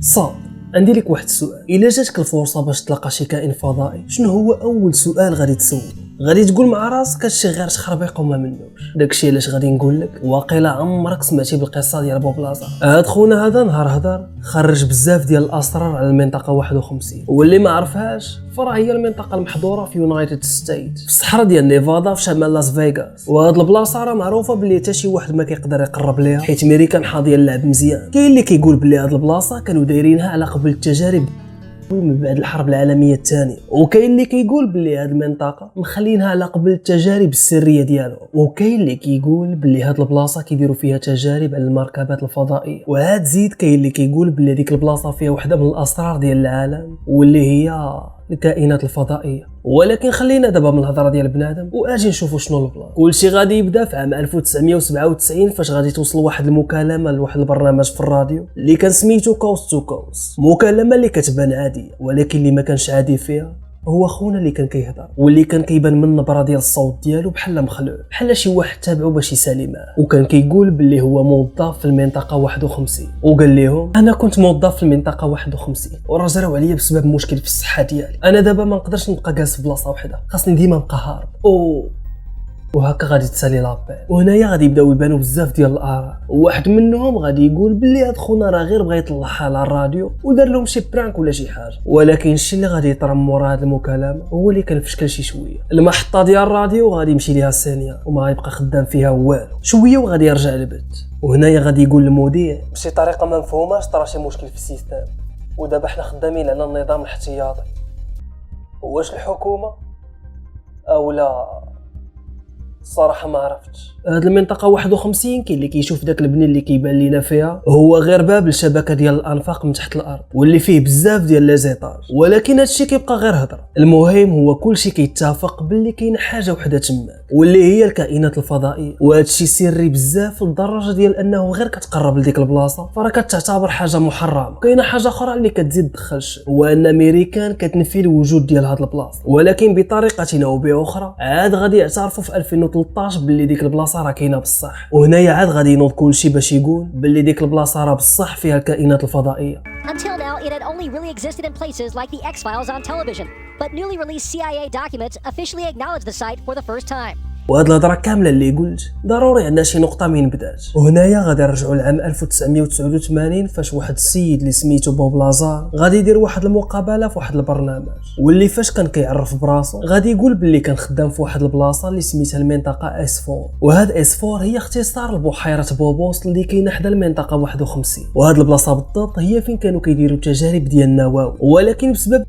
صاد، عندي لك واحد السؤال. الا جاتك الفرصه باش تلقى شي كائن فضائي، شنو هو اول سؤال غادي تسول؟ غادي تقول مع راسك هادشي غير تخربيق وما منوش. داكشي علاش غادي نقول لك واقيلا عمرك سمعتي بالقصه ديال بوب لازار. هاد خونا هذا نهار هضر خرج بزاف ديال الاسرار على المنطقه 51، واللي ما عرفهاش فراه هي المنطقه المحظوره في يونايتد ستيت في الصحراء ديال نيفادا في شمال لاس فيغاس. وهاد البلاصه راه معروفه باللي حتى شي واحد ما كيقدر يقرب ليها حيت ميريكان حاضيه اللعب مزيان. كاين اللي كيقول بلي هاد البلاصه كانوا دايرينها على قبل التجارب من بعد الحرب العالميه الثانيه، وكاين اللي كيقول بلي هاد المنطقه مخلينها على قبل التجارب السريه ديالهم، وكاين اللي كيقول بلي هاد البلاصه كيديروا فيها تجارب على المركبات الفضائيه. وهاد زيد كاين اللي كيقول بلي ديك البلاصه فيها وحده من الاسرار ديال العالم واللي هي الكائنات الفضائيه. ولكن خلينا دابا من الهضره ديال بنادم واجي نشوفوا شنو البلان. كلشي غادي يبدا في عام 1997 فاش غادي توصل واحد المكالمه لواحد البرنامج في الراديو اللي كان سميتو كوست تو كوست. مكالمه اللي كتبان عاديه، ولكن اللي ما كانش عادي فيها هو خونا اللي كان كيهضر، واللي كان كيبان من النبره ديال الصوت ديالو بحال مخلوع، بحال شي واحد تابعو باش يسالي معاه. وكان كيقول باللي هو موظف في المنطقه 51، وقال لهم انا كنت موظف في المنطقه 51 وراه جراو عليا بسبب مشكل في الصحه ديالي. انا دابا ما نقدرش نبقى جالس في بلاصه وحده، خاصني ديما نبقى هارب. وهكا غادي تسالي لابيل. وهنايا غادي يبداو يبانوا بزاف ديال الاراء، وواحد منهم غادي يقول بلي هاد خونا راه غير بغى يطلعها على الراديو ودار لهم شي برانك ولا شي حاجه. ولكن الشيء اللي غادي يطرم مورا هاد المكالمه هو اللي كان فشكل شي شويه. المحطه ديال الراديو غادي يمشي ليها السينيا وما غيبقى خدام فيها والو شويه، وغادي يرجع للبيت. وهنايا غادي يقول المذيع بشي طريقه ما مفهوماش طرا شي مشكل في السيستم، ودابا حنا خدامين على النظام الاحتياطي. واش الحكومه او لا؟ الصراحه ما عرفتش. هاد المنطقه 51 كاين اللي كيشوف داك البني اللي كيبان لينا فيها هو غير باب لشبكه ديال الانفاق من تحت الارض واللي فيه بزاف ديال لي زيطاج، ولكن هادشي كيبقى غير هضره. المهم هو كلشي كيتفق باللي كاينه حاجه وحده تماك واللي هي الكائنات الفضائيه، وهادشي سري بزاف لدرجه ديال انه غير كتقرب لديك البلاصه فراه كتعتبر حاجه محرمه. كاينه حاجه اخرى اللي كتزيد تدخل الشك، هو ان امريكان كتنفي الوجود ديال هاد البلاصه، ولكن بطريقه او باخرى عاد غادي يعترفوا في 2013 باللي ديك البلاصه راه كاينه بصح. وهنايا عاد غادي ينوض كلشي باش يقول باللي ديك البلاصه راه بصح فيها الكائنات الفضائيه. Until now, it had only really existed in places like the X-Files on television, but newly released CIA documents officially acknowledge the site for the first time. وهاد الهضره كامله اللي قلت ضروري عندنا شي نقطه من بدات. وهنايا غادي نرجعوا لعام 1989 فاش واحد السيد اللي سميتو بوب لازار غادي يدير واحد المقابله في واحد البرنامج، واللي فاش كان كيعرف براسو غادي يقول باللي كان خدام في واحد البلاصه اللي سميتها المنطقه اس 4. وهاد اس 4 هي اختصار لبحيره بوبوس اللي كاينه حدا المنطقه 51. وهاد البلاصه بالضبط هي فين كانوا كيديروا التجارب ديال النواوي، ولكن بسبب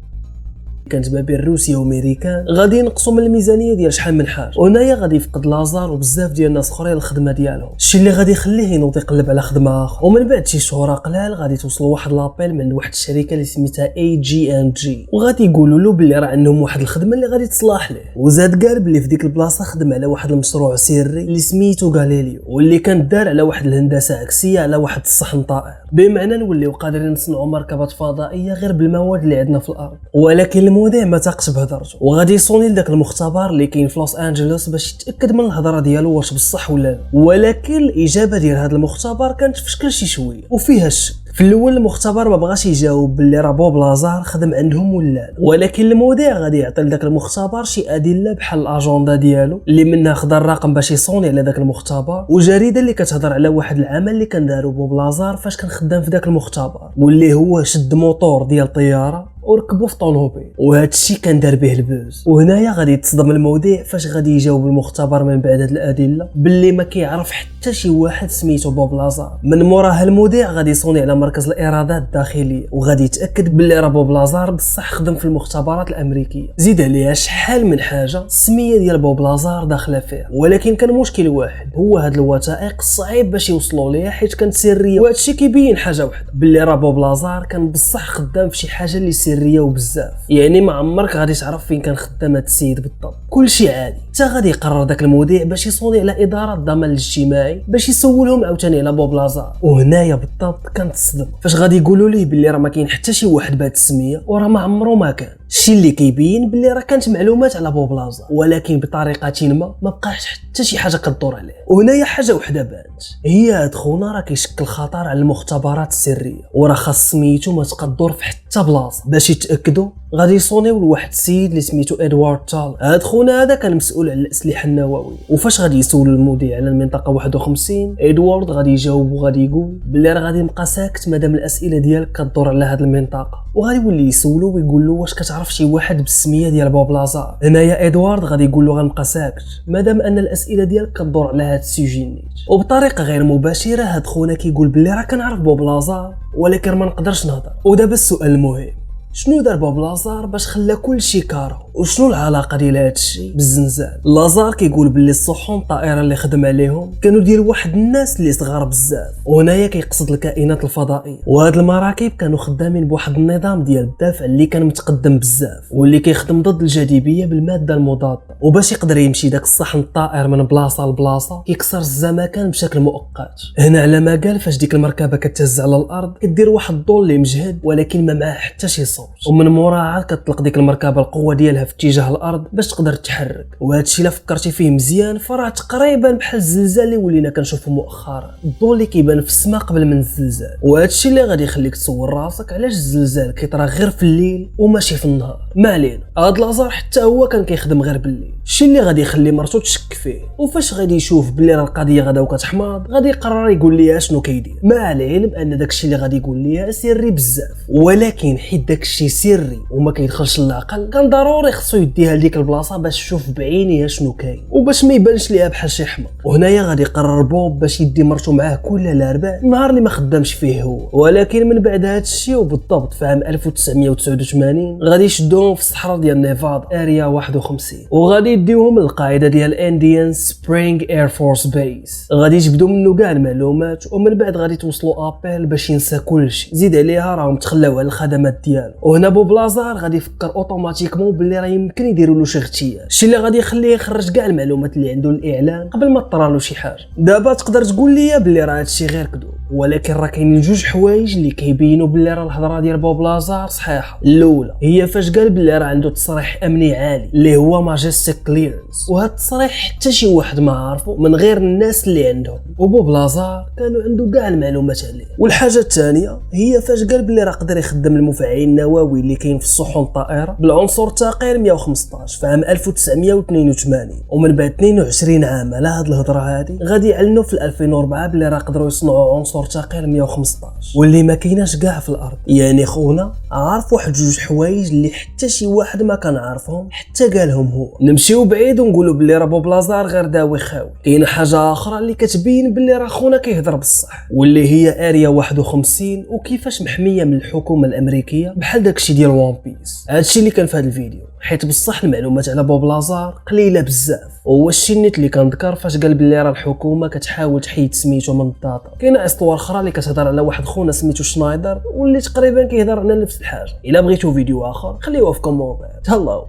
كانت ما بين روسيا وامريكان غادي ينقصوا من الميزانيه ديال شحال من حاجه. وهنايا غادي يفقد لازار وبزاف ديال الناس اخرين الخدمه ديالهم، الشيء اللي غادي يخليه ينوض يقلب على خدمه اخرى. ومن بعد شي شهور قلال غادي توصل واحد لابيل من واحد الشركه اللي سميتها AG&G، وغادي يقولوا له باللي راه عندهم واحد الخدمه اللي غادي تصلح ليه. وزاد قال باللي في ديك البلاصه خدم على واحد المشروع سري اللي سميتو غاليليو، واللي كان دار على واحد الهندسه عكسيه على واحد الصحن طائر، بمعنى نوليو قادرين نصنعوا مركبات فضائيه غير بالمواد اللي عندنا في الارض. ولكن المذيع ما تاقش بهضرته وغادي يصوني لذاك المختبر اللي كاين في لوس انجلوس باش يتاكد من الهضره ديالو واش بصح ولا لا. ولكن الاجابه ديال هذا المختبر كانت في شكل شي شويه وفيها الشك. في الاول المختبر ما بغاش يجاوب باللي راه بوب لازار خدم عندهم ولا لا، ولكن المذيع غادي يعطي لذاك المختبر شي ادله بحال الاجنده ديالو اللي منها خدا الرقم باش يصوني على ذاك المختبر، وجريده اللي كتهضر على واحد العمل اللي كان دارو بوب لازار فاش كان خدام في ذاك المختبر، واللي هو شد موتور ديال طياره وركبوا في طونوبيل، وهذا الشيء كان دار به البوز. وهنايا غادي يتصدم المذيع فاش غادي يجاوب المختبر من بعد هاد الادله باللي ما كيعرف حتى شي واحد سميتو بوب لازار. من موراها المذيع غادي يصوني على مركز الايرادات الداخليه وغادي يتاكد باللي راه بوب لازار بصح خدم في المختبرات الامريكيه. زيد عليها شحال من حاجه السميه ديال بوب لازار داخله فيها، ولكن كان مشكل واحد هو هاد الوثائق صعيب باش يوصلوا ليها حيت كانت سريه. وهذا الشيء كيبين حاجه واحده باللي راه بوب لازار كان بصح خدام في شي حاجه اللي سريه وبزاف، يعني ما عمرك غادي تعرف فين كان خدام هاد السيد بالضبط. كلشي عادي. حتى غادي يقرر داك المذيع باش يصوني على اداره الضمان الاجتماعي باش يسولهم عاوتاني على بوب لازار. وهنايا بالضبط كانت الصدمه فاش غادي يقولوا ليه باللي راه ما كاين حتى شي واحد بهذه السميه وراه ما عمره ما كان. الشيء اللي كيبين باللي راه كانت معلومات على بوب لازار ولكن بطريقه ما بقاش حتى شي حاجه كدور عليه. وهنايا حاجه وحده بانت هي هاد خونا راه كيشكل خطر على المختبرات السريه وراه خاص سميتو ما تقدر في حتى بلاصه. باش يتاكدوا غادي يصونيو لواحد السيد اللي سميتو ادوارد تال. هاد خونا هذا كان مسؤول على الاسلحه النوويه وفاش غادي يسولوا المذيع على المنطقه 51 ادوارد غادي يجاوب وغادي يقول بلي راه غادي يبقى ساكت مادام الاسئله ديالك كدور على هاد المنطقه وغادي يولي يسولو ويقول له واش كتعرف شي واحد بالسميه ديال بوب لازار. هنايا ادوارد غادي يقول له غنبقى ساكت مادام ان الاسئله ديالك كدور على هاد السوجي نيت. وبطريقه غير مباشره هاد خونا كيقول بلي راه كنعرف بوب لازار ولكن ما نقدرش نهضر. ودابا السؤال المهم شنو دار بوب لازار باش خلى كلشي كارو وشنو العلاقه ديال هذا الشيء بالزنزال؟ لازار كيقول باللي الصحون الطائره اللي خدم عليهم كانوا ديال واحد الناس اللي صغار بزاف وهنايا كيقصد الكائنات الفضائيه. وهاد المراكب كانوا خدامين بواحد النظام ديال الدفع اللي كان متقدم بزاف واللي كيخدم ضد الجاذبيه بالماده المضاده وباش يقدر يمشي داك الصحن الطائر من بلاصه لبلاصه كيكسر الزمكان بشكل مؤقت. هنا على ما قال فاش ديك المركبه كتهز على الارض كدير واحد الضوء اللي مجهد ولكن ما معاه حتى شي صوت ومن موراها كتطلق ديك المركبه القوه ديالها في اتجاه الارض باش تقدر تتحرك. وهذا الشيء الا فكرتي فيه مزيان فراه تقريبا بحال الزلزال اللي ولينا كنشوفو مؤخرا الضوء اللي كيبان في السماء قبل من الزلزال. وهذا الشيء اللي غادي يخليك تسول راسك علاش الزلزال كيطرا غير في الليل وماشي في النهار. ما علينا هاد لازار حتى هو كان كيخدم غير بالليل الشيء اللي غادي يخلي مرتو تشك فيه. وفاش غادي يشوف بلي راه القضيه غدا وكتحماض غادي يقرر يقول ليها شنو كيدير مع العلم ان داك الشيء اللي غادي يقول ليها سري بزاف ولكن حيت داك الشيء سري وما كيدخلش للعقل كان ضروري خصو يديها لديك البلاصه باش تشوف بعينيها شنو كاين وباش ما يبانش ليها بحال شي حمق. وهنايا غادي يقرر بوب باش يدي مرتو معاه كل الاربعاء النهار اللي ما خدامش فيه هو. ولكن من بعد هذا الشيء وبالضبط في عام 1989 غادي يشدوهم في الصحراء ديال نيفاد اريا 51 وغادي يديوهم للقاعده ديال انديان سبرينغ اير فورس بيس. غادي يجبدوا منه كاع المعلومات ومن بعد غادي توصلوا ابل باش ينسى كلشي زيد عليها راهم تخلاو على الخدمات ديالو. وهنا بوب لازار غادي يفكر اوتوماتيكمون باللي راه يمكن يديروا له شي اغتيال الشيء اللي غادي يخليه يخرج كاع المعلومات اللي عنده للاعلان قبل ما طرالو شي حاجه. دابا تقدر تقول لي باللي راه هادشي غير كذوب ولكن راه كاينين جوج حوايج اللي كيبينوا باللي راه الهضره ديال بوب لازار صحيحه. الاولى هي فاش قال باللي راه عنده تصريح امني عالي اللي هو ماجستيك كليرنس وهذا التصريح حتى شي واحد ما عارفه من غير الناس اللي عندهم وبوب لازار كانوا عنده كاع المعلومات عليه. والحاجه الثانيه هي فاش قال باللي راه قدر يخدم المفاعل النووي اللي كاين في الصحون الطائره بالعنصر ثقيل 115 في عام 1982 ومن بعد 22 عام على هاد الهضره هادي غادي يعلنوا في 2004 باللي راه قدروا يصنعوا عنصر ثقيل 115 واللي ما كايناش كاع في الارض. يعني خونا عارف واحد جوج حوايج اللي حتى شي واحد ما كان عارفهم حتى قالهم هو. نمشيو بعيد ونقولوا باللي راه بوب لازار غير داوي خاوي. كاينه حاجه اخرى اللي كتبين باللي راه خونا كيهضر بالصح واللي هي اريا 51 وكيفاش محميه من الحكومه الامريكيه بحال داكشي ديال وان بيس. هادشي اللي كان في هذا الفيديو حيت بصح المعلومات على بوب لازار قليله بزاف وهو الشيء النيت اللي كنذكر فاش قال باللي راه الحكومه كتحاول تحيد سميتو من الداتا. كاينه اسطوره اخرى اللي كتهضر على واحد خونا سميتو شنايدر واللي تقريبا كيهضر على نفس الحاجه. الا بغيتو فيديو اخر خليوه في كومونتير. تهلاو.